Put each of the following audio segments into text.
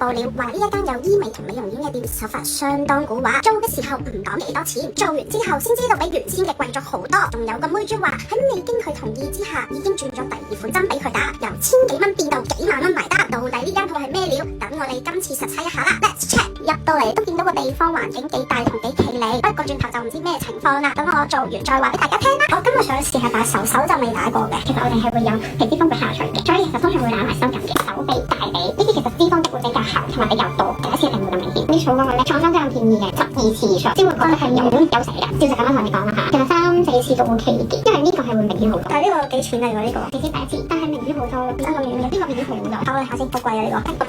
爆料，話呢一間有醫美同美容院嘅店手法相當古惑，做嘅時候唔講幾多錢，做完之後先知道比原先嘅貴咗好多。仲有個妹豬話喺未經佢同意之下，已經轉咗第二款針俾佢打，由千幾蚊變到幾萬蚊埋單。到底呢間鋪係咩料？等我哋今次實測一下啦 ！Let's check。入到嚟都見到個地方環境幾大同幾企理，不過轉頭就唔知咩情況啦。等我做完再話俾大家聽啦。我今日想試下打手就未打過嘅。其實我哋係會有皮脂肪會下垂嘅，所以其實通常會打埋收緊嘅手臂、大髀呢啲，其實脂肪會比較厚同埋比較多，第一次一定會咁明顯。啲草嗰個咧，廠商都有建議嘅，12次以上先會覺得係有成嘅。照實咁樣同你講啦嚇，其實3、4次都 OK 嘅，因為呢個係會明顯好多。但係呢個幾錢嚟㗎？呢個其實第一次，但係明顯好多。呢個明顯好多。考慮下先，好貴啊呢個。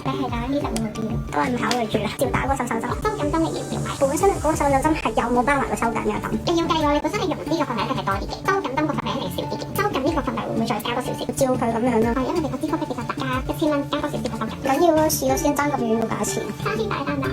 你係打呢15個邊嘅，都係唔考慮住啦，照打個手針。收緊針你要唔要買？本身嗰個手針係有冇包埋個收緊嘅咁？你要計喎，你本身係用呢個份量一定係多啲嘅，收緊針個份量一定少啲嘅。收緊呢個份量會唔會再加多少少？照佢咁樣咯。係因為你個脂肪比較大，加1000蚊，加多少少個收緊。緊要咯，試咗先爭咁遠個價錢。3800單打。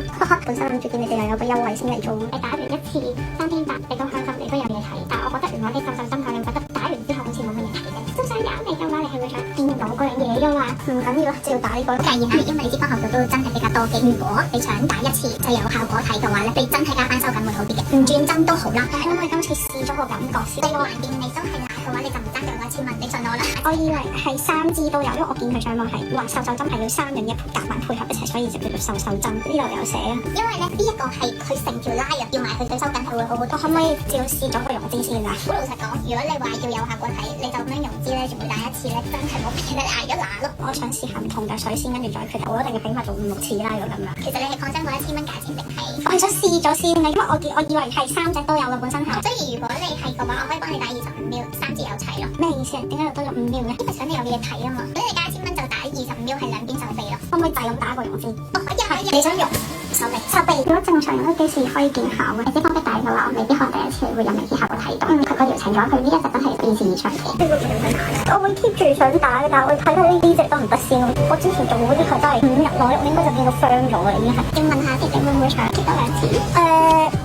本身諗住見你哋又有個優惠先嚟做。你打完一次3800，你都開心，你都有嘢睇。但係我覺得如果你受針佢，你會覺得打完之後好似冇乜嘢睇嘅。都想減肥嘅話，你係會想見到嗰樣嘢嘅話，唔緊要，照打呢個。介意啦，因為你脂肪厚度都真係比較多嘅。如果你想打一次就有效果睇嘅話咧，你真係加翻收緊會好啲嘅。唔轉針都好啦，但係因為今次試咗個感覺先。你個環境你真係買嘅話，你就唔爭咗1000蚊，你信我啦。我以為係3支都有，因為我見佢上網係話瘦針係要3樣嘢夾埋配合一齊，所以就叫做瘦針。呢度有寫啊。因為咧呢一個係佢成條拉入，要埋佢對收緊係會好好多。我可唔可以照試咗個溶脂先啊？好老實講，如果你話要有效果睇，你就咁樣溶脂咧，仲會打一次咧，真係冇乜嘢，你捱咗乸咯。我想試下唔同嘅水先，跟住再決定。我一定要起碼做5、6次啦，如果咁樣。其實你係抗爭過1000蚊價錢定係？我係想試咗先啊，因為我以為係3隻都有嘅本身係。所以如果你係嘅話，我可以幫你打25ml，3支有齊咯。咩意思啊？點解又多咗5ml嘅？因為想你有嘢睇啊嘛。如果你加1000蚊就打25ml，係兩邊手臂咯。可唔可以就咁打個溶先？可以。你想溶手臂？如果正常人都幾時可以見效嘅？你脂肪逼大嘅話，未必可能第一次會有明顯效果睇到。佢個療程咗，佢呢一隻真係2次以上嘅。呢個會唔會打？我會 keep 住想打嘅，但係我睇睇呢隻得唔得先。我之前做嗰啲係真係5日內，我應該就見到 firm 咗嘅已經係。要問下你哋會唔會想 keep 多2次？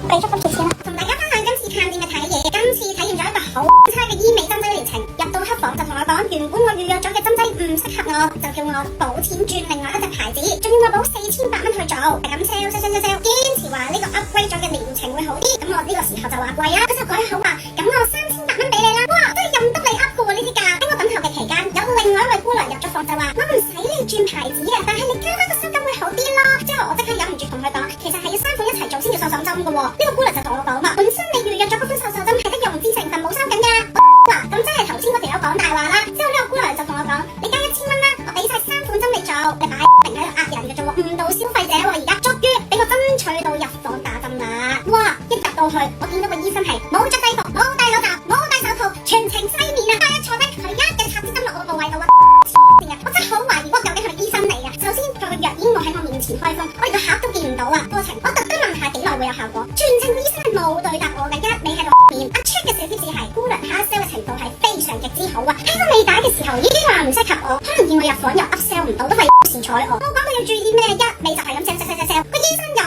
俾咗今次先啦。同大家分享今次探店嘅體驗。今次體驗咗一個好差嘅醫美針劑療程。入到黑房就同我講，原本我預約咗嘅針劑唔適合我，就叫我補錢轉另外一隻牌子，仲要我補4800蚊去做。係咁 sell，堅持話呢個 upgrade 咗嘅療程會好啲。咁我呢個時候就話貴啦，佢就改口話，咁我3800蚊俾你啦。哇，真係任得你 up 嘅喎呢啲價。喺我等候嘅期間，有另外一位姑娘入咗房就話，我唔使你轉牌子啊，但係你加翻個收金會好啲咯。之後我即刻忍唔住同佢講，其實係要3款一齊做先叫瘦手針嘅喎。呢個姑娘就同我講話，本身你預約咗嗰款瘦手針係得溶脂成分冇收緊㗎。嗱，咁真係頭先嗰條友講大話啦。之後呢個姑娘就同我講，你加1000蚊啦，我俾晒3款針你做，你擺定喺度呃人嘅啫喎，誤導消費者喎。而家終於俾我爭取到入房打針啦！哇，一入到去，我見到個醫生係冇着制服、冇戴口罩、冇戴手套，全程西面啊！一坐低，佢一嘅插支針落我個部位度啊！我真係好懷疑，我究竟係咪醫生嚟㗎？首先佢個藥已經冇喺我面前開封，我連個盒都見唔到啊！過程我特登問下幾耐會有效果，全程醫生係冇對答我嘅，一味喺度面。阿 check 嘅小貼士係姑娘下 sell 嘅程度係非常極之好啊！喺我未打嘅時候已經話唔適合我，可能見我入房又 up sell 唔到，都係善睬我。我講佢要注意咩？一味就係咁 sell，個醫生又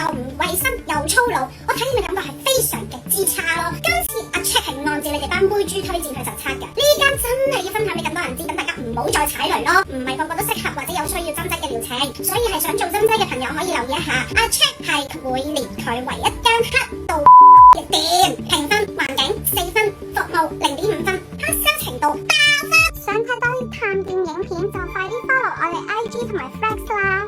唔衛生又粗魯，我睇見嘅感覺係非常極之差咯。今次阿 check 係按照你哋班妹豬推薦佢就測㗎，呢間真係要分享俾咁多人知，等大家唔好再踩雷咯。唔係個個都適合或者有需要針劑嘅療程，所以係想做針劑嘅朋友可以留意一下。阿 check 係會列佢為一間黑道嘅店，評分環境4分，服務0.5分，黑 sell 程度8分。想睇多啲探店影片就快啲 follow 我哋 IG 同埋 Flex 啦。